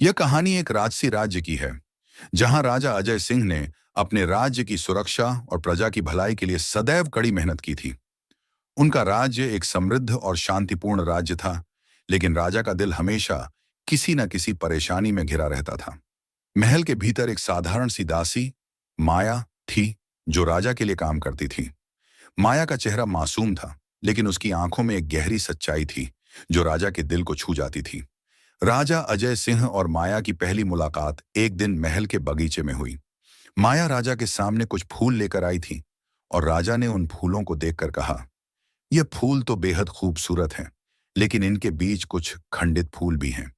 यह कहानी एक राजसी राज्य की है, जहां राजा अजय सिंह ने अपने राज्य की सुरक्षा और प्रजा की भलाई के लिए सदैव कड़ी मेहनत की थी। उनका राज्य एक समृद्ध और शांतिपूर्ण राज्य था, लेकिन राजा का दिल हमेशा किसी न किसी परेशानी में घिरा रहता था। महल के भीतर एक साधारण सी दासी, माया, थी, जो राजा के लिए काम करती थी। माया का चेहरा मासूम था, लेकिन उसकी आंखों में एक गहरी सच्चाई थी, जो राजा के दिल को छू जाती थी। राजा अजय सिंह और माया की पहली मुलाकात एक दिन महल के बगीचे में हुई। माया राजा के सामने कुछ फूल लेकर आई थी और राजा ने उन फूलों को देखकर कहा, यह फूल तो बेहद खूबसूरत हैं, लेकिन इनके बीच कुछ खंडित फूल भी हैं।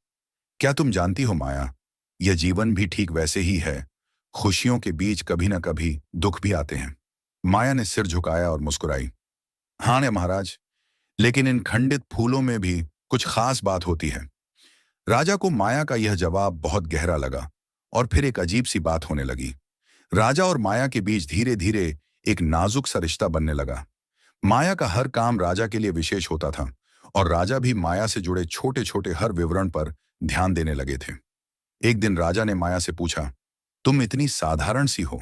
क्या तुम जानती हो माया, यह जीवन भी ठीक वैसे ही है। खुशियों के बीच कभी न कभी दुख भी आते हैं। माया ने सिर झुकाया और मुस्कुराई। हाँ ने महाराज, लेकिन इन खंडित फूलों में भी कुछ खास बात होती है। राजा को माया का यह जवाब बहुत गहरा लगा और फिर एक अजीब सी बात होने लगी। राजा और माया के बीच धीरे धीरे एक नाजुक सा रिश्ता बनने लगा। माया का हर काम राजा के लिए विशेष होता था और राजा भी माया से जुड़े छोटे छोटे हर विवरण पर ध्यान देने लगे थे। एक दिन राजा ने माया से पूछा, तुम इतनी साधारण सी हो,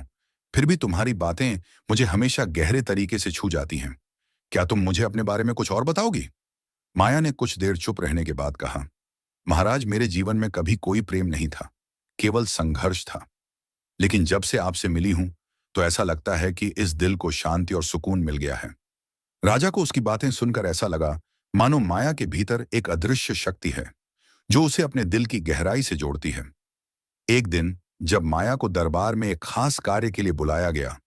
फिर भी तुम्हारी बातें मुझे हमेशा गहरे तरीके से छू जाती हैं। क्या तुम मुझे अपने बारे में कुछ और बताओगी? माया ने कुछ देर चुप रहने के बाद कहा, महाराज, मेरे जीवन में कभी कोई प्रेम नहीं था, केवल संघर्ष था। लेकिन जब से आपसे मिली हूं, तो ऐसा लगता है कि इस दिल को शांति और सुकून मिल गया है। राजा को उसकी बातें सुनकर ऐसा लगा मानो माया के भीतर एक अदृश्य शक्ति है, जो उसे अपने दिल की गहराई से जोड़ती है। एक दिन जब माया को दरबार में एक खास कार्य के लिए बुलाया गया,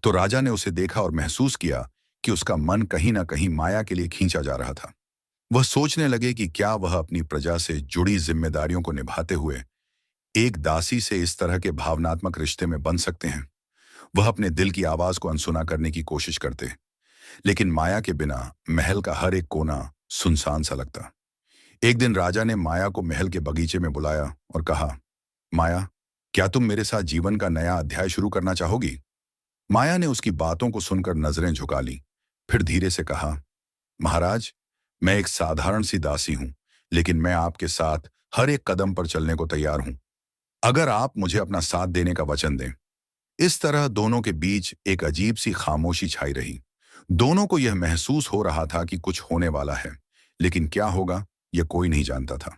तो राजा ने उसे देखा और महसूस किया कि उसका मन कहीं ना कहीं माया के लिए खींचा जा रहा था। वह सोचने लगे कि क्या वह अपनी प्रजा से जुड़ी जिम्मेदारियों को निभाते हुए एक दासी से इस तरह के भावनात्मक रिश्ते में बन सकते हैं। वह अपने दिल की आवाज को अनसुना करने की कोशिश करते, लेकिन माया के बिना महल का हर एक कोना सुनसान सा लगता। एक दिन राजा ने माया को महल के बगीचे में बुलाया और कहा, माया, क्या तुम मेरे साथ जीवन का नया अध्याय शुरू करना चाहोगी? माया ने उसकी बातों को सुनकर नजरें झुका ली, फिर धीरे से कहा, महाराज, मैं एक साधारण सी दासी हूं, लेकिन मैं आपके साथ हर एक कदम पर चलने को तैयार हूं, अगर आप मुझे अपना साथ देने का वचन दें। इस तरह दोनों के बीच एक अजीब सी खामोशी छाई रही। दोनों को यह महसूस हो रहा था कि कुछ होने वाला है, लेकिन क्या होगा यह कोई नहीं जानता था।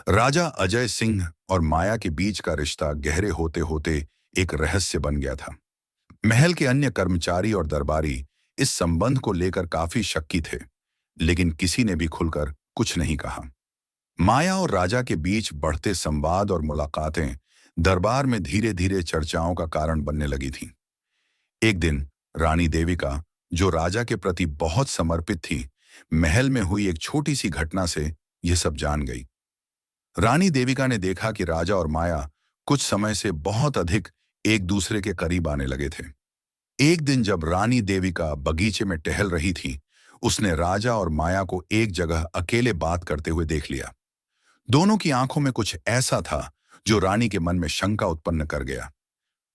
राजा अजय सिंह और माया के बीच का रिश्ता गहरे होते होते एक रहस्य बन गया था। महल के अन्य कर्मचारी और दरबारी इस संबंध को लेकर काफी शक्की थे, लेकिन किसी ने भी खुलकर कुछ नहीं कहा। माया और राजा के बीच बढ़ते संवाद और मुलाकातें दरबार में धीरे धीरे चर्चाओं का कारण बनने लगी थीं। एक दिन रानी देविका, जो राजा के प्रति बहुत समर्पित थी, महल में हुई एक छोटी सी घटना से यह सब जान गई। रानी देविका ने देखा कि राजा और माया कुछ समय से बहुत अधिक एक दूसरे के करीब आने लगे थे। एक दिन जब रानी देविका बगीचे में टहल रही थी, उसने राजा और माया को एक जगह अकेले बात करते हुए देख लिया। दोनों की आंखों में कुछ ऐसा था जो रानी के मन में शंका उत्पन्न कर गया।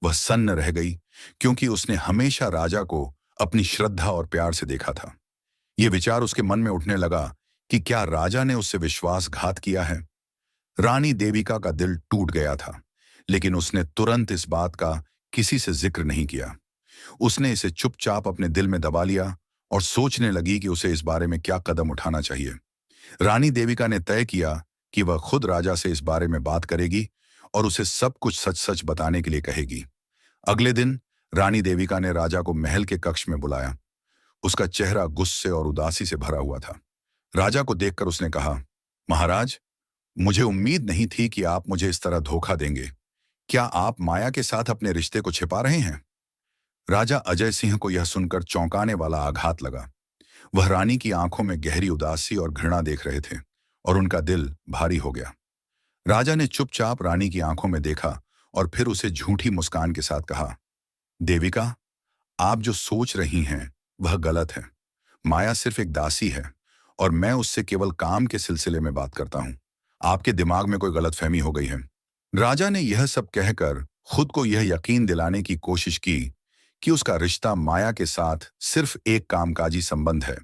वह सन्न रह गई, क्योंकि उसने हमेशा राजा को अपनी श्रद्धा और प्यार से देखा था। यह विचार उसके मन में उठने लगा कि क्या राजा ने उससे विश्वासघात किया है। रानी देविका का दिल टूट गया था, लेकिन उसने तुरंत इस बात का किसी से जिक्र नहीं किया। उसने इसे चुपचाप अपने दिल में दबा लिया और सोचने लगी कि उसे इस बारे में क्या कदम उठाना चाहिए। रानी देविका ने तय किया कि वह खुद राजा से इस बारे में बात करेगी और उसे सब कुछ सच सच बताने के लिए कहेगी। अगले दिन रानी देविका ने राजा को महल के कक्ष में बुलाया। उसका चेहरा गुस्से और उदासी से भरा हुआ था। राजा को देखकर उसने कहा, महाराज, मुझे उम्मीद नहीं थी कि आप मुझे इस तरह धोखा देंगे। क्या आप माया के साथ अपने रिश्ते को छिपा रहे हैं? राजा अजय सिंह को यह सुनकर चौंकाने वाला आघात लगा। वह रानी की आंखों में गहरी उदासी और घृणा देख रहे थे और उनका दिल भारी हो गया। राजा ने चुपचाप रानी की आंखों में देखा और फिर उसे झूठी मुस्कान के साथ कहा, देविका, आप जो सोच रही हैं वह गलत है। माया सिर्फ एक दासी है और मैं उससे केवल काम के सिलसिले में बात करता हूं। आपके दिमाग में कोई गलतफहमी हो गई है। राजा ने यह सब कहकर खुद को यह यकीन दिलाने की कोशिश की कि उसका रिश्ता माया के साथ सिर्फ एक कामकाजी संबंध है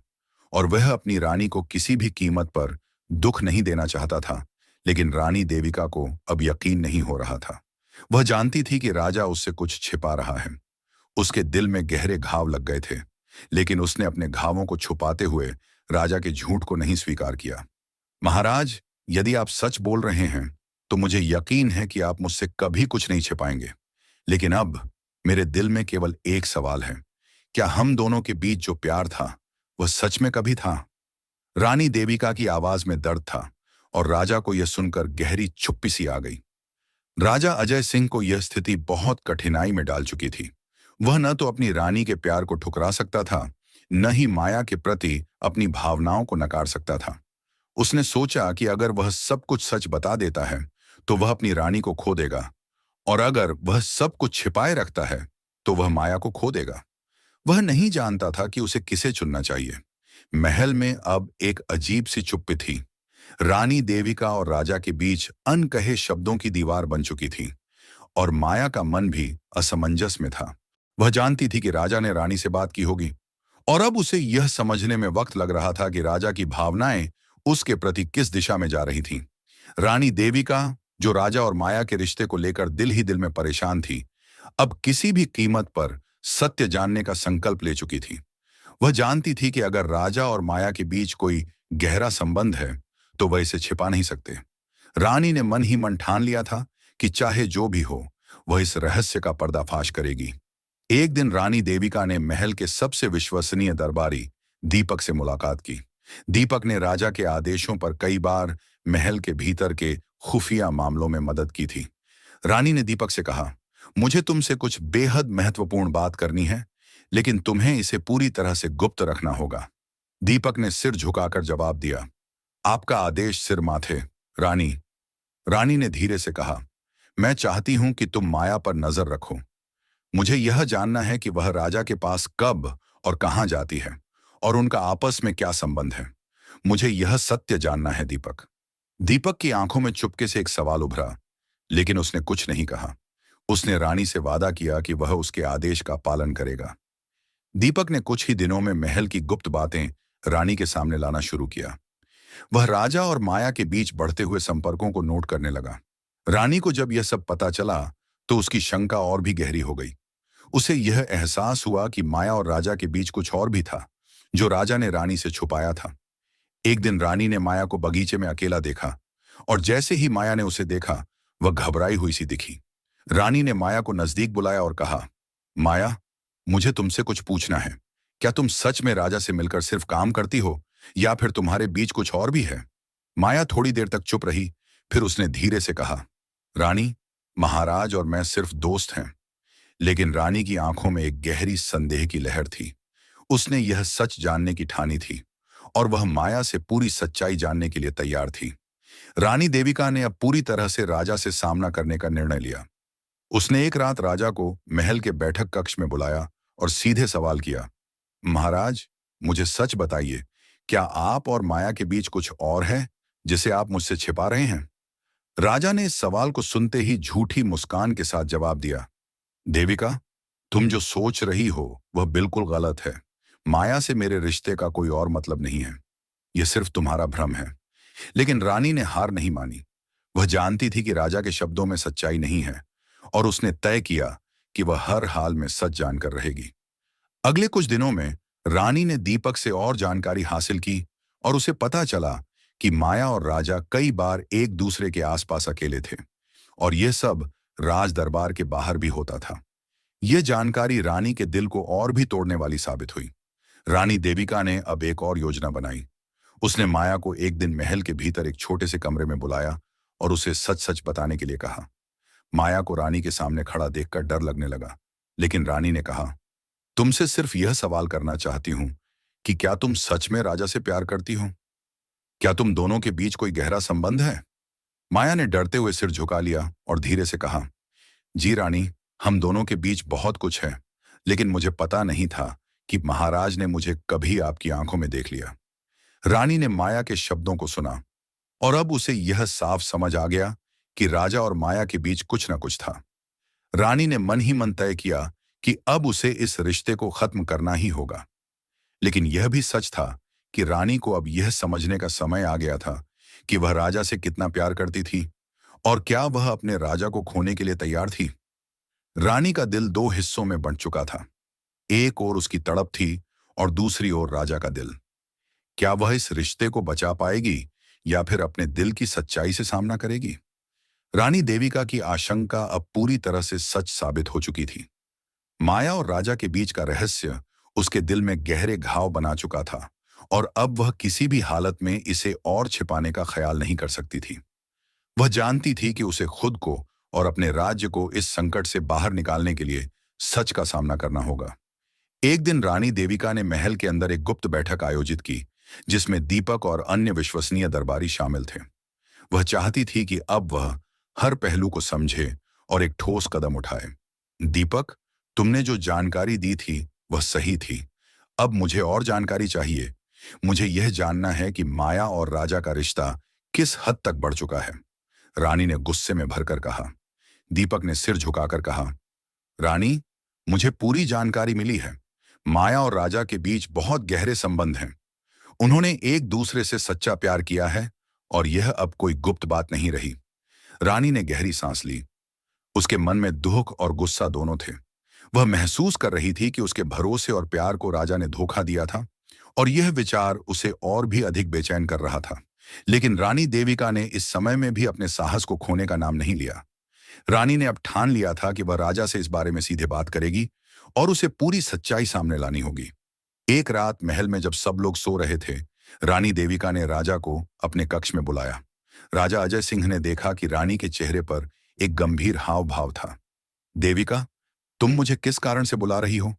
और वह अपनी रानी को किसी भी कीमत पर दुख नहीं देना चाहता था, लेकिन रानी देविका को अब यकीन नहीं हो रहा था। वह जानती थी कि राजा उससे कुछ छिपा रहा है। उसके दिल में गहरे घाव लग गए थे, लेकिन उसने अपने घावों को छुपाते हुए राजा के झूठ को नहीं स्वीकार किया। महाराज, यदि आप सच बोल रहे हैं तो मुझे यकीन है कि आप मुझसे कभी कुछ नहीं छिपाएंगे। लेकिन अब मेरे दिल में केवल एक सवाल है, क्या हम दोनों के बीच जो प्यार था वह सच में कभी था? रानी देविका की आवाज में दर्द था और राजा को यह सुनकर गहरी चुप्पी सी आ गई। राजा अजय सिंह को यह स्थिति बहुत कठिनाई में डाल चुकी थी। वह न तो अपनी रानी के प्यार को ठुकरा सकता था, न ही माया के प्रति अपनी भावनाओं को नकार सकता था। उसने सोचा कि अगर वह सब कुछ सच बता देता है तो वह अपनी रानी को खो देगा, और अगर वह सब कुछ छिपाए रखता है तो वह माया को खो देगा। वह नहीं जानता था कि उसे किसे चुनना चाहिए। महल में अब एक अजीब सी चुप्पी थी। रानी देविका और राजा के बीच अनकहे शब्दों की दीवार बन चुकी थी, और माया का मन भी असमंजस में था। वह जानती थी कि राजा ने रानी से बात की होगी, और अब उसे यह समझने में वक्त लग रहा था कि राजा की भावनाएं उसके प्रति किस दिशा में जा रही थीं। रानी देविका, जो राजा और माया के रिश्ते को लेकर दिल ही दिल में परेशान थी, अब किसी भी कीमत पर सत्य जानने का संकल्प ले चुकी थी। वह जानती थी कि अगर राजा और माया के बीच कोई गहरा संबंध है तो वह इसे छिपा नहीं सकते। रानी ने मन ही मन ठान लिया था कि चाहे जो भी हो, वह इस रहस्य का पर्दाफाश करेगी। एक दिन रानी देविका ने महल के सबसे विश्वसनीय दरबारी दीपक से मुलाकात की। दीपक ने राजा के आदेशों पर कई बार महल के भीतर के खुफिया मामलों में मदद की थी। रानी ने दीपक से कहा, मुझे तुमसे कुछ बेहद महत्वपूर्ण बात करनी है, लेकिन तुम्हें इसे पूरी तरह से गुप्त रखना होगा। दीपक ने सिर झुकाकर जवाब दिया, आपका आदेश सिर माथे, रानी। रानी ने धीरे से कहा, मैं चाहती हूं कि तुम माया पर नजर रखो। मुझे यह जानना है कि वह राजा के पास कब और कहां जाती है, और उनका आपस में क्या संबंध है। मुझे यह सत्य जानना है, दीपक। दीपक की आंखों में चुपके से एक सवाल उभरा, लेकिन उसने कुछ नहीं कहा। उसने रानी से वादा किया कि वह उसके आदेश का पालन करेगा। दीपक ने कुछ ही दिनों में महल की गुप्त बातें रानी के सामने लाना शुरू किया। वह राजा और माया के बीच बढ़ते हुए संपर्कों को नोट करने लगा। रानी को जब यह सब पता चला तो उसकी शंका और भी गहरी हो गई। उसे यह एहसास हुआ कि माया और राजा के बीच कुछ और भी था, जो राजा ने रानी से छुपाया था। एक दिन रानी ने माया को बगीचे में अकेला देखा, और जैसे ही माया ने उसे देखा, वह घबराई हुई सी दिखी। रानी ने माया को नजदीक बुलाया और कहा, माया, मुझे तुमसे कुछ पूछना है। क्या तुम सच में राजा से मिलकर सिर्फ काम करती हो, या फिर तुम्हारे बीच कुछ और भी है? माया थोड़ी देर तक चुप रही, फिर उसने धीरे से कहा, रानी, महाराज और मैं सिर्फ दोस्त हैं। लेकिन रानी की आंखों में एक गहरी संदेह की लहर थी। उसने यह सच जानने की ठानी थी, और वह माया से पूरी सच्चाई जानने के लिए तैयार थी। रानी देविका ने अब पूरी तरह से राजा से सामना करने का निर्णय लिया। उसने एक रात राजा को महल के बैठक कक्ष में बुलाया और सीधे सवाल किया, महाराज, मुझे सच बताइए, क्या आप और माया के बीच कुछ और है जिसे आप मुझसे छिपा रहे हैं? राजा ने इस सवाल को सुनते ही झूठी मुस्कान के साथ जवाब दिया, देविका, तुम जो सोच रही हो वह बिल्कुल गलत है। माया से मेरे रिश्ते का कोई और मतलब नहीं है। यह सिर्फ तुम्हारा भ्रम है। लेकिन रानी ने हार नहीं मानी। वह जानती थी कि राजा के शब्दों में सच्चाई नहीं है, और उसने तय किया कि वह हर हाल में सच जानकर रहेगी। अगले कुछ दिनों में रानी ने दीपक से और जानकारी हासिल की, और उसे पता चला कि माया और राजा कई बार एक दूसरे के आसपास अकेले थे, और यह सब राज दरबार के बाहर भी होता था। यह जानकारी रानी के दिल को और भी तोड़ने वाली साबित हुई। रानी देविका ने अब एक और योजना बनाई। उसने माया को एक दिन महल के भीतर एक छोटे से कमरे में बुलाया और उसे सच सच बताने के लिए कहा। माया को रानी के सामने खड़ा देखकर डर लगने लगा, लेकिन रानी ने कहा, तुमसे सिर्फ यह सवाल करना चाहती हूं कि क्या तुम सच में राजा से प्यार करती हो? क्या तुम दोनों के बीच कोई गहरा संबंध है? माया ने डरते हुए सिर झुका लिया और धीरे से कहा, जी रानी, हम दोनों के बीच बहुत कुछ है, लेकिन मुझे पता नहीं था कि महाराज ने मुझे कभी आपकी आंखों में देख लिया। रानी ने माया के शब्दों को सुना, और अब उसे यह साफ समझ आ गया कि राजा और माया के बीच कुछ न कुछ था। रानी ने मन ही मन तय किया कि अब उसे इस रिश्ते को खत्म करना ही होगा। लेकिन यह भी सच था कि रानी को अब यह समझने का समय आ गया था कि वह राजा से कितना प्यार करती थी और क्या वह अपने राजा को खोने के लिए तैयार थी। रानी का दिल दो हिस्सों में बंट चुका था। एक ओर उसकी तड़प थी और दूसरी ओर राजा का दिल। क्या वह इस रिश्ते को बचा पाएगी या फिर अपने दिल की सच्चाई से सामना करेगी। रानी देविका की आशंका अब पूरी तरह से सच साबित हो चुकी थी। माया और राजा के बीच का रहस्य उसके दिल में गहरे घाव बना चुका था और अब वह किसी भी हालत में इसे और छिपाने का ख्याल नहीं कर सकती थी। वह जानती थी कि उसे खुद को और अपने राज्य को इस संकट से बाहर निकालने के लिए सच का सामना करना होगा। एक दिन रानी देविका ने महल के अंदर एक गुप्त बैठक आयोजित की, जिसमें दीपक और अन्य विश्वसनीय दरबारी शामिल थे। वह चाहती थी कि अब वह हर पहलू को समझे और एक ठोस कदम उठाए। दीपक, तुमने जो जानकारी दी थी वह सही थी। अब मुझे और जानकारी चाहिए। मुझे यह जानना है कि माया और राजा का रिश्ता किस हद तक बढ़ चुका है। रानी ने गुस्से में भरकर कहा। दीपक ने सिर झुकाकर कहा, रानी, मुझे पूरी जानकारी मिली है। माया और राजा के बीच बहुत गहरे संबंध हैं। उन्होंने एक दूसरे से सच्चा प्यार किया है और यह अब कोई गुप्त बात नहीं रही। रानी ने गहरी सांस ली। उसके मन में दुख और गुस्सा दोनों थे। वह महसूस कर रही थी कि उसके भरोसे और प्यार को राजा ने धोखा दिया था और यह विचार उसे और भी अधिक बेचैन कर रहा था। लेकिन रानी देविका ने इस समय में भी अपने साहस को खोने का नाम नहीं लिया। रानी ने अब ठान लिया था कि वह राजा से इस बारे में सीधे बात करेगी और उसे पूरी सच्चाई सामने लानी होगी। एक रात महल में जब सब लोग सो रहे थे, रानी देविका ने राजा को अपने कक्ष में बुलाया। राजा अजय सिंह ने देखा कि रानी के चेहरे पर एक गंभीर हाव भाव था। देविका, तुम मुझे किस कारण से बुला रही हो?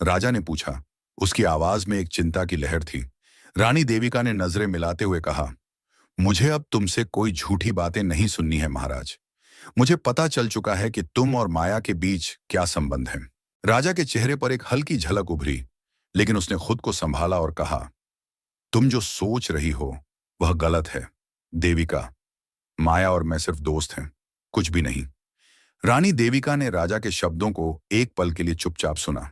राजा ने पूछा। उसकी आवाज में एक चिंता की लहर थी। रानी देविका ने नजरें मिलाते हुए कहा, मुझे अब तुमसे कोई झूठी बातें नहीं सुननी है महाराज। मुझे पता चल चुका है कि तुम और माया के बीच क्या संबंध है। राजा के चेहरे पर एक हल्की झलक उभरी, लेकिन उसने खुद को संभाला और कहा, तुम जो सोच रही हो वह गलत है देविका। माया और मैं सिर्फ दोस्त हैं, कुछ भी नहीं। रानी देविका ने राजा के शब्दों को एक पल के लिए चुपचाप सुना।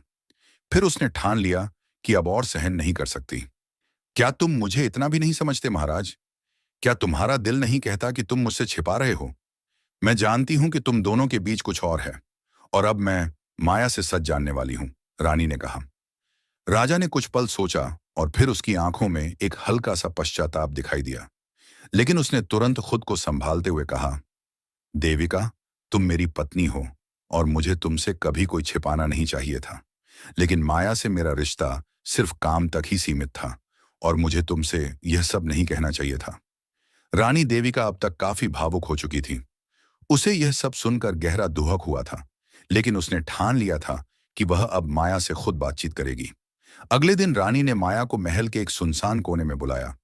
फिर उसने ठान लिया कि अब और सहन नहीं कर सकती। क्या तुम मुझे इतना भी नहीं समझते महाराज? क्या तुम्हारा दिल नहीं कहता कि तुम मुझसे छिपा रहे हो? मैं जानती हूं कि तुम दोनों के बीच कुछ और है और अब मैं माया से सच जानने वाली हूं, रानी ने कहा। राजा ने कुछ पल सोचा और फिर उसकी आंखों में एक हल्का सा पश्चाताप दिखाई दिया, लेकिन उसने तुरंत खुद को संभालते हुए कहा, देविका, तुम मेरी पत्नी हो और मुझे तुमसे कभी कोई छिपाना नहीं चाहिए था। लेकिन माया से मेरा रिश्ता सिर्फ काम तक ही सीमित था और मुझे तुमसे यह सब नहीं कहना चाहिए था। रानी देविका अब तक काफी भावुक हो चुकी थी। उसे यह सब सुनकर गहरा दुहक हुआ था, लेकिन उसने ठान लिया था कि वह अब माया से खुद बातचीत करेगी। अगले दिन रानी ने माया को महल के एक सुनसान कोने में बुलाया।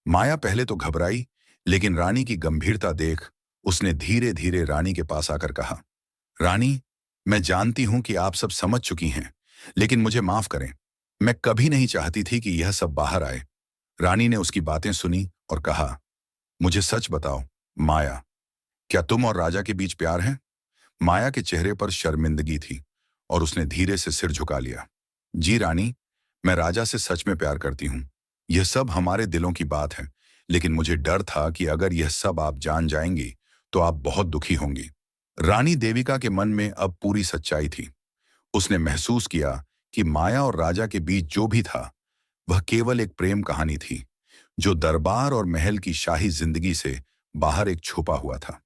माया पहले तो घबराई, लेकिन रानी की गंभीरता देख उसने धीरे धीरे रानी के पास आकर कहा, रानी, मैं जानती हूं कि आप सब समझ चुकी हैं, लेकिन मुझे माफ करें। मैं कभी नहीं चाहती थी कि यह सब बाहर आए। रानी ने उसकी बातें सुनी और कहा, मुझे सच बताओ माया, क्या तुम और राजा के बीच प्यार है? माया के चेहरे पर शर्मिंदगी थी और उसने धीरे से सिर झुका लिया। जी रानी, मैं राजा से सच में प्यार करती हूँ। यह सब हमारे दिलों की बात है, लेकिन मुझे डर था कि अगर यह सब आप जान जाएंगी तो आप बहुत दुखी होंगी। रानी देविका के मन में अब पूरी सच्चाई थी। उसने महसूस किया कि माया और राजा के बीच जो भी था वह केवल एक प्रेम कहानी थी, जो दरबार और महल की शाही जिंदगी से बाहर एक छुपा हुआ था।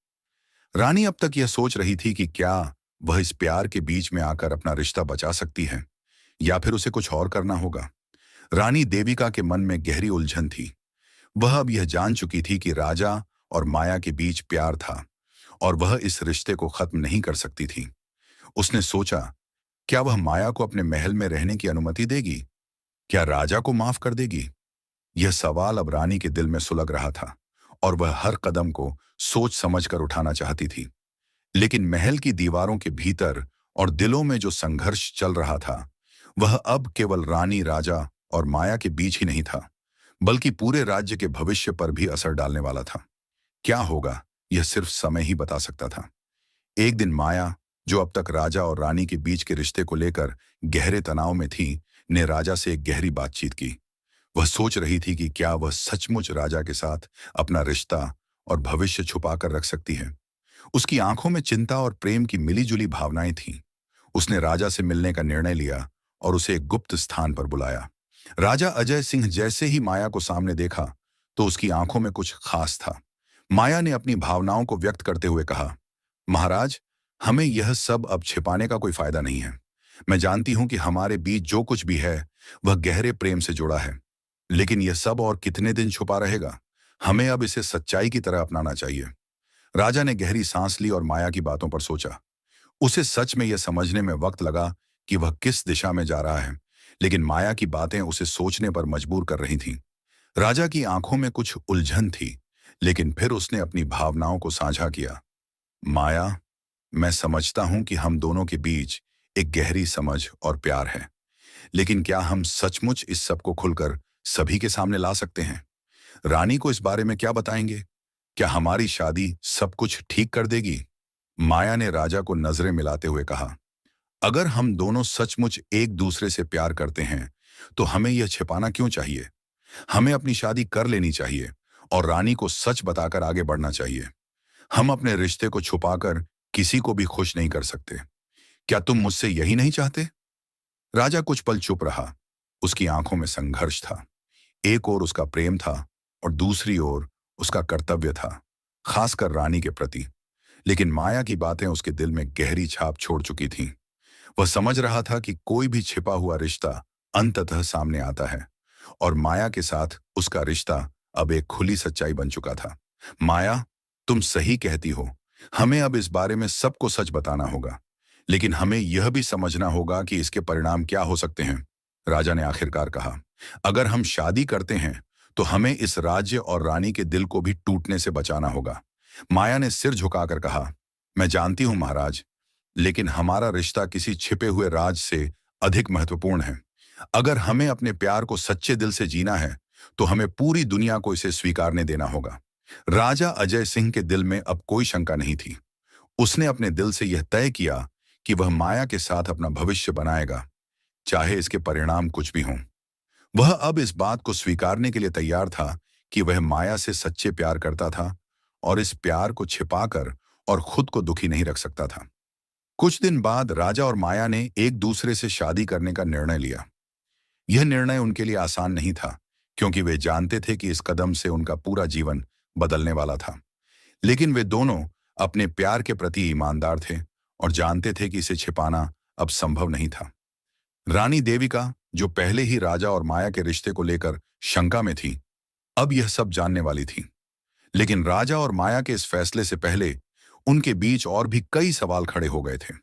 रानी अब तक यह सोच रही थी कि क्या वह इस प्यार के बीच में आकर अपना रिश्ता बचा सकती है या फिर उसे कुछ और करना होगा। रानी देविका के मन में गहरी उलझन थी। वह अब यह जान चुकी थी कि राजा और माया के बीच प्यार था और वह इस रिश्ते को खत्म नहीं कर सकती थी। उसने सोचा, क्या वह माया को अपने महल में रहने की अनुमति देगी? क्या राजा को माफ कर देगी? यह सवाल अब रानी के दिल में सुलग रहा था और वह हर कदम को सोच समझकर उठाना चाहती थी। लेकिन महल की दीवारों के भीतर और दिलों में जो संघर्ष चल रहा था, वह अब केवल रानी, राजा और माया के बीच ही नहीं था, बल्कि पूरे राज्य के भविष्य पर भी असर डालने वाला था। क्या होगा, यह सिर्फ समय ही बता सकता था। एक दिन माया, जो अब तक राजा और रानी के बीच के रिश्ते को लेकर गहरे तनाव में थी, ने राजा से एक गहरी बातचीत की। वह सोच रही थी कि क्या वह सचमुच राजा के साथ अपना रिश्ता और भविष्य छुपा कर रख सकती है। उसकी आंखों में चिंता और प्रेम की मिलीजुली भावनाएं थीं। उसने राजा से मिलने का निर्णय लिया और उसे एक गुप्त स्थान पर बुलाया। राजा अजय सिंह जैसे ही माया को सामने देखा तो उसकी आंखों में कुछ खास था। माया ने अपनी भावनाओं को व्यक्त करते हुए कहा, महाराज, हमें यह सब अब छिपाने का कोई फायदा नहीं है। मैं जानती हूं कि हमारे बीच जो कुछ भी है वह गहरे प्रेम से जुड़ा है, लेकिन यह सब और कितने दिन छुपा रहेगा? हमें अब इसे सच्चाई की तरह अपनाना चाहिए। राजा ने गहरी सांस ली और माया की बातों पर सोचा। उसे सच में यह समझने में वक्त लगा कि वह किस दिशा में जा रहा है, लेकिन माया की बातें उसे सोचने पर मजबूर कर रही थीं। राजा की आंखों में कुछ उलझन थी, लेकिन फिर उसने अपनी भावनाओं को साझा किया। माया, मैं समझता हूं कि हम दोनों के बीच एक गहरी समझ और प्यार है, लेकिन क्या हम सचमुच इस सब को खुलकर सभी के सामने ला सकते हैं? रानी को इस बारे में क्या बताएंगे? क्या हमारी शादी सब कुछ ठीक कर देगी? माया ने राजा को नजरें मिलाते हुए कहा, अगर हम दोनों सचमुच एक दूसरे से प्यार करते हैं तो हमें यह छिपाना क्यों चाहिए? हमें अपनी शादी कर लेनी चाहिए और रानी को सच बताकर आगे बढ़ना चाहिए। हम अपने रिश्ते को छुपाकर किसी को भी खुश नहीं कर सकते। क्या तुम मुझसे यही नहीं चाहते? राजा कुछ पल चुप रहा। उसकी आंखों में संघर्ष था। एक ओर उसका प्रेम था और दूसरी ओर उसका कर्तव्य था, खासकर रानी के प्रति। लेकिन माया की बातें उसके दिल में गहरी छाप छोड़ चुकी थीं। वह समझ रहा था कि कोई भी छिपा हुआ रिश्ता अंततः सामने आता है, और माया के साथ उसका रिश्ता अब एक खुली सच्चाई बन चुका था। माया, तुम सही कहती हो। हमें अब इस बारे में सबको सच बताना होगा, लेकिन हमें यह भी समझना होगा कि इसके परिणाम क्या हो सकते हैं। राजा ने आखिरकार कहा, अगर हम शादी करते हैं तो हमें इस राज्य और रानी के दिल को भी टूटने से बचाना होगा। माया ने सिर झुकाकर कहा, मैं जानती हूं महाराज, लेकिन हमारा रिश्ता किसी छिपे हुए राज से अधिक महत्वपूर्ण है। अगर हमें अपने प्यार को सच्चे दिल से जीना है तो हमें पूरी दुनिया को इसे स्वीकारने देना होगा। राजा अजय सिंह के दिल में अब कोई शंका नहीं थी। उसने अपने दिल से यह तय किया कि वह माया के साथ अपना भविष्य बनाएगा, चाहे इसके परिणाम कुछ भी हों। वह अब इस बात को स्वीकारने के लिए तैयार था कि वह माया से सच्चे प्यार करता था और इस प्यार को छिपाकर और खुद को दुखी नहीं रख सकता था। कुछ दिन बाद राजा और माया ने एक दूसरे से शादी करने का निर्णय लिया। यह निर्णय उनके लिए आसान नहीं था, क्योंकि वे जानते थे कि इस कदम से उनका पूरा जीवन बदलने वाला था। लेकिन वे दोनों अपने प्यार के प्रति ईमानदार थे और जानते थे कि इसे छिपाना अब संभव नहीं था। रानी देविका, जो पहले ही राजा और माया के रिश्ते को लेकर शंका में थी, अब यह सब जानने वाली थी। लेकिन राजा और माया के इस फैसले से पहले उनके बीच और भी कई सवाल खड़े हो गए थे।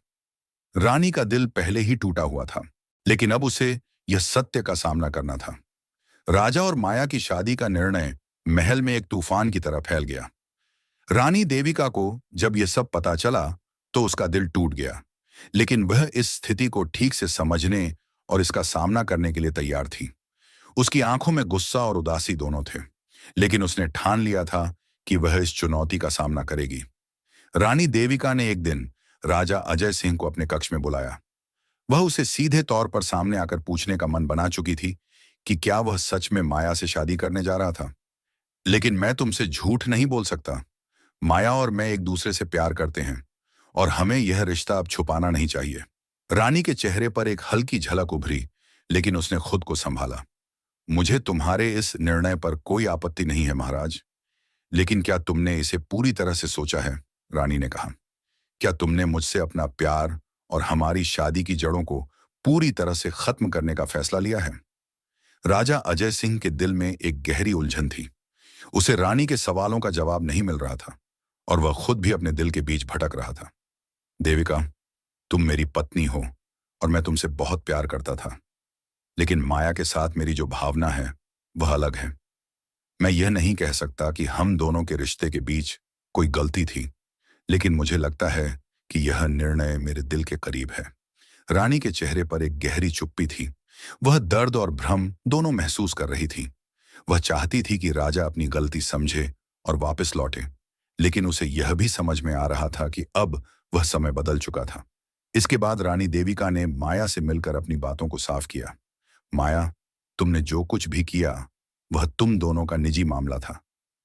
रानी का दिल पहले ही टूटा हुआ था, लेकिन अब उसे यह सत्य का सामना करना था। राजा और माया की शादी का निर्णय महल में एक तूफान की तरह फैल गया। रानी देविका को जब यह सब पता चला तो उसका दिल टूट गया, लेकिन वह इस स्थिति को ठीक से समझने और इसका सामना करने के लिए तैयार थी। उसकी आंखों में गुस्सा और उदासी दोनों थे, लेकिन उसने ठान लिया था कि वह इस चुनौती का सामना करेगी। रानी देविका ने एक दिन राजा अजय सिंह को अपने कक्ष में बुलाया। वह उसे सीधे तौर पर सामने आकर पूछने का मन बना चुकी थी कि क्या वह सच में माया से शादी करने जा रहा था। लेकिन मैं तुमसे झूठ नहीं बोल सकता। माया और मैं एक दूसरे से प्यार करते हैं और हमें यह रिश्ता अब छुपाना नहीं चाहिए। रानी के चेहरे पर एक हल्की झलक उभरी, लेकिन उसने खुद को संभाला। मुझे तुम्हारे इस निर्णय पर कोई आपत्ति नहीं है महाराज, लेकिन क्या तुमने इसे पूरी तरह से सोचा है? रानी ने कहा, क्या तुमने मुझसे अपना प्यार और हमारी शादी की जड़ों को पूरी तरह से खत्म करने का फैसला लिया है? राजा अजय सिंह के दिल में एक गहरी उलझन थी। उसे रानी के सवालों का जवाब नहीं मिल रहा था और वह खुद भी अपने दिल के बीच भटक रहा था। देविका, तुम मेरी पत्नी हो और मैं तुमसे बहुत प्यार करता था, लेकिन माया के साथ मेरी जो भावना है वह अलग है। मैं यह नहीं कह सकता कि हम दोनों के रिश्ते के बीच कोई गलती थी, लेकिन मुझे लगता है कि यह निर्णय मेरे दिल के करीब है। रानी के चेहरे पर एक गहरी चुप्पी थी। वह दर्द और भ्रम दोनों महसूस कर रही थी। वह चाहती थी कि राजा अपनी गलती समझे और वापस लौटे, लेकिन उसे यह भी समझ में आ रहा था कि अब वह समय बदल चुका था। इसके बाद रानी देविका ने माया से मिलकर अपनी बातों को साफ किया। माया, तुमने जो कुछ भी किया वह तुम दोनों का निजी मामला था।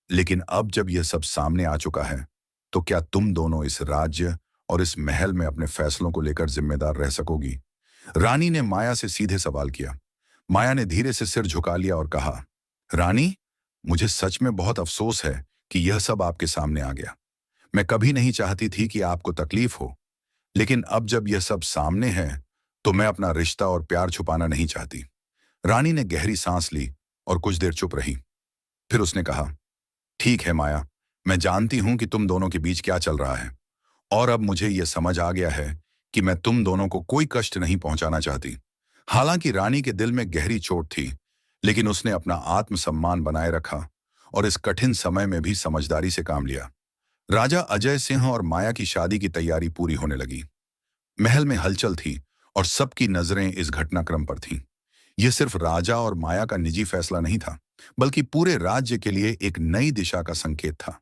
लेकिन अब जब यह सब सामने आ चुका है, तो क्या तुम दोनों इस राज्य और इस महल में अपने फैसलों को लेकर जिम्मेदार रह सकोगी? रानी ने माया से सीधे सवाल किया। माया ने धीरे से सिर झुका लिया और कहा, रानी, मुझे सच में बहुत अफसोस है कि यह सब आपके सामने आ गया। मैं कभी नहीं चाहती थी कि आपको तकलीफ हो, लेकिन अब जब यह सब सामने है, तो मैं अपना रिश्ता और प्यार छुपाना नहीं चाहती। रानी ने गहरी सांस ली और कुछ देर चुप रही। फिर उसने कहा, ठीक है माया, मैं जानती हूं कि तुम दोनों के बीच क्या चल रहा है, और अब मुझे यह समझ आ गया है कि मैं तुम दोनों को कोई कष्ट नहीं पहुंचाना चाहती। हालांकि रानी के दिल में गहरी चोट थी, लेकिन उसने अपना आत्मसम्मान बनाए रखा और इस कठिन समय में भी समझदारी से काम लिया। राजा अजय सिंह और माया की शादी की तैयारी पूरी होने लगी। महल में हलचल थी और सबकी नजरें इस घटनाक्रम पर थीं। यह सिर्फ राजा और माया का निजी फैसला नहीं था, बल्कि पूरे राज्य के लिए एक नई दिशा का संकेत था।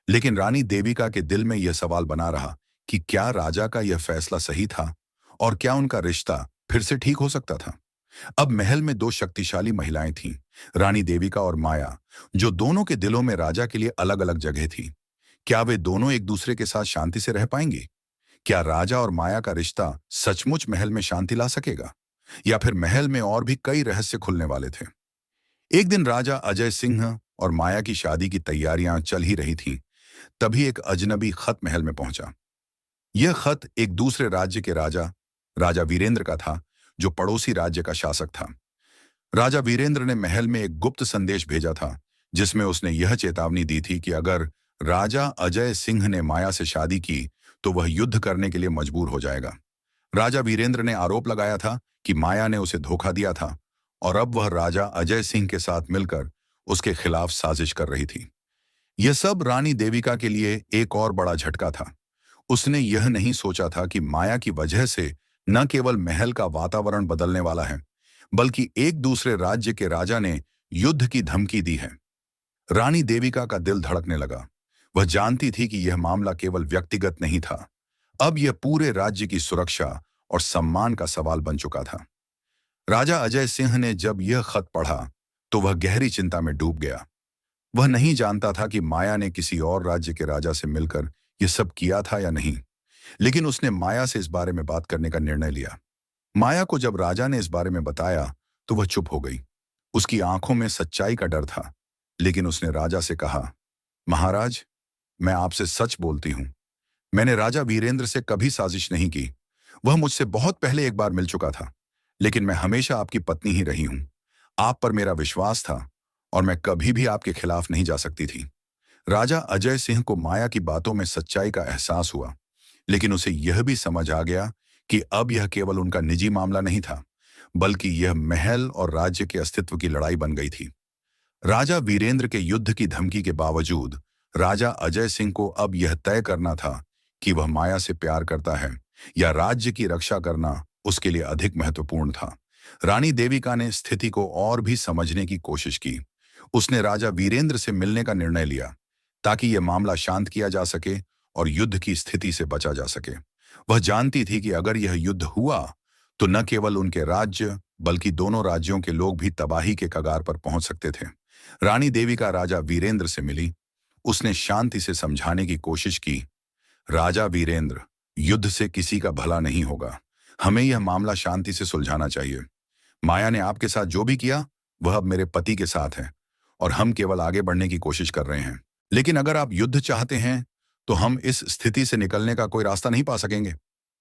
लेकिन रानी देविका के दिल में यह सवाल बना रहा कि क्या राजा का यह फैसला सही था, और क्या उनका रिश्ता फिर से ठीक हो सकता था। अब महल में दो शक्तिशाली महिलाएं थीं, रानी देविका और माया, जो दोनों के दिलों में राजा के लिए अलग अलग जगह थी। क्या वे दोनों एक दूसरे के साथ शांति से रह पाएंगे? क्या राजा और माया का रिश्ता सचमुच महल में शांति ला सकेगा, या फिर महल में और भी कई रहस्य खुलने वाले थे? एक दिन राजा अजय सिंह और माया की शादी की तैयारियां चल ही रही थीं, तभी एक अजनबी खत महल में पहुंचा। यह खत एक दूसरे राज्य के राजा राजा वीरेंद्र का था, जो पड़ोसी राज्य का शासक था। राजा वीरेंद्र ने महल में एक गुप्त संदेश भेजा था, जिसमें उसने यह चेतावनी दी थी कि अगर राजा अजय सिंह ने माया से शादी की, तो वह युद्ध करने के लिए मजबूर हो जाएगा। राजा वीरेंद्र ने आरोप लगाया था कि माया ने उसे धोखा दिया था, और अब वह राजा अजय सिंह के साथ मिलकर उसके खिलाफ साजिश कर रही थी। यह सब रानी देविका के लिए एक और बड़ा झटका था। उसने यह नहीं सोचा था कि माया की वजह से न केवल महल का वातावरण बदलने वाला है, बल्कि एक दूसरे राज्य के राजा ने युद्ध की धमकी दी है। रानी देविका का दिल धड़कने लगा। वह जानती थी कि यह मामला केवल व्यक्तिगत नहीं था, अब यह पूरे राज्य की सुरक्षा और सम्मान का सवाल बन चुका था। राजा अजय सिंह ने जब यह खत पढ़ा, तो वह गहरी चिंता में डूब गया। वह नहीं जानता था कि माया ने किसी और राज्य के राजा से मिलकर यह सब किया था या नहीं, लेकिन उसने माया से इस बारे में बात करने का निर्णय लिया। माया को जब राजा ने इस बारे में बताया, तो वह चुप हो गई। उसकी आंखों में सच्चाई का डर था, लेकिन उसने राजा से कहा, महाराज, मैं आपसे सच बोलती हूं। मैंने राजा वीरेंद्र से कभी साजिश नहीं की। वह मुझसे बहुत पहले एक बार मिल चुका था, लेकिन मैं हमेशा आपकी पत्नी ही रही हूं। आप पर मेरा विश्वास था, और मैं कभी भी आपके खिलाफ नहीं जा सकती थी। राजा अजय सिंह को माया की बातों में सच्चाई का एहसास हुआ, लेकिन उसे यह भी समझ आ गया कि अब यह केवल उनका निजी मामला नहीं था, बल्कि यह महल और राज्य के अस्तित्व की लड़ाई बन गई थी। राजा वीरेंद्र के युद्ध की धमकी के बावजूद राजा अजय सिंह को अब यह तय करना था कि वह माया से प्यार करता है, या राज्य की रक्षा करना उसके लिए अधिक महत्वपूर्ण था। रानी देविका ने स्थिति को और भी समझने की कोशिश की। उसने राजा वीरेंद्र से मिलने का निर्णय लिया, ताकि यह मामला शांत किया जा सके और युद्ध की स्थिति से बचा जा सके। वह जानती थी कि अगर यह युद्ध हुआ, तो न केवल उनके राज्य, बल्कि दोनों राज्यों के लोग भी तबाही के कगार पर पहुंच सकते थे। रानी देविका राजा वीरेंद्र से मिली। उसने शांति से समझाने की कोशिश की, राजा वीरेंद्र, युद्ध से किसी का भला नहीं होगा। हमें यह मामला शांति से सुलझाना चाहिए। माया ने आपके साथ जो भी किया, वह अब मेरे पति के साथ है, और हम केवल आगे बढ़ने की कोशिश कर रहे हैं। लेकिन अगर आप युद्ध चाहते हैं, तो हम इस स्थिति से निकलने का कोई रास्ता नहीं पा सकेंगे।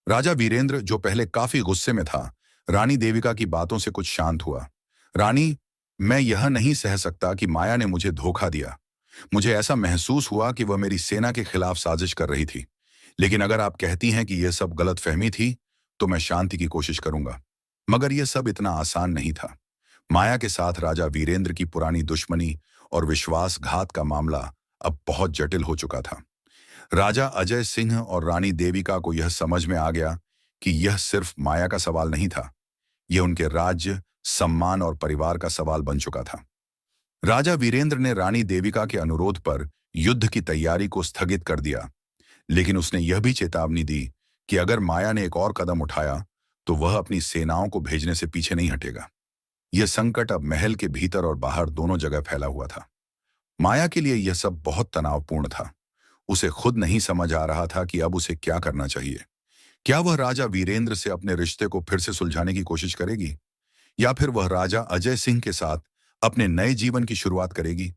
राजा वीरेंद्र, जो पहले काफी गुस्से में था, रानी देविका की बातों से कुछ शांत हुआ। रानी, मैं यह नहीं सह सकता कि माया ने मुझे धोखा दिया। मुझे ऐसा महसूस हुआ कि वह मेरी सेना के खिलाफ साजिश कर रही थी। लेकिन अगर आप कहती हैं कि यह सब गलतफहमी थी, तो मैं शांति की कोशिश करूंगा। मगर यह सब इतना आसान नहीं था। माया के साथ राजा वीरेंद्र की पुरानी दुश्मनी और विश्वासघात का मामला अब बहुत जटिल हो चुका था। राजा अजय सिंह और रानी देविका को यह समझ में आ गया कि यह सिर्फ माया का सवाल नहीं था, यह उनके राज्य, सम्मान और परिवार का सवाल बन चुका था। राजा वीरेंद्र ने रानी देविका के अनुरोध पर युद्ध की तैयारी को स्थगित कर दिया, लेकिन उसने यह भी चेतावनी दी कि अगर माया ने एक और कदम उठाया, तो वह अपनी सेनाओं को भेजने से पीछे नहीं हटेगा। यह संकट अब महल के भीतर और बाहर दोनों जगह फैला हुआ था। माया के लिए यह सब बहुत तनावपूर्ण था। उसे खुद नहीं समझ आ रहा था कि अब उसे क्या करना चाहिए। क्या वह राजा वीरेंद्र से अपने रिश्ते को फिर से सुलझाने की कोशिश करेगी, या फिर वह राजा अजय सिंह के साथ अपने नए जीवन की शुरुआत करेगी?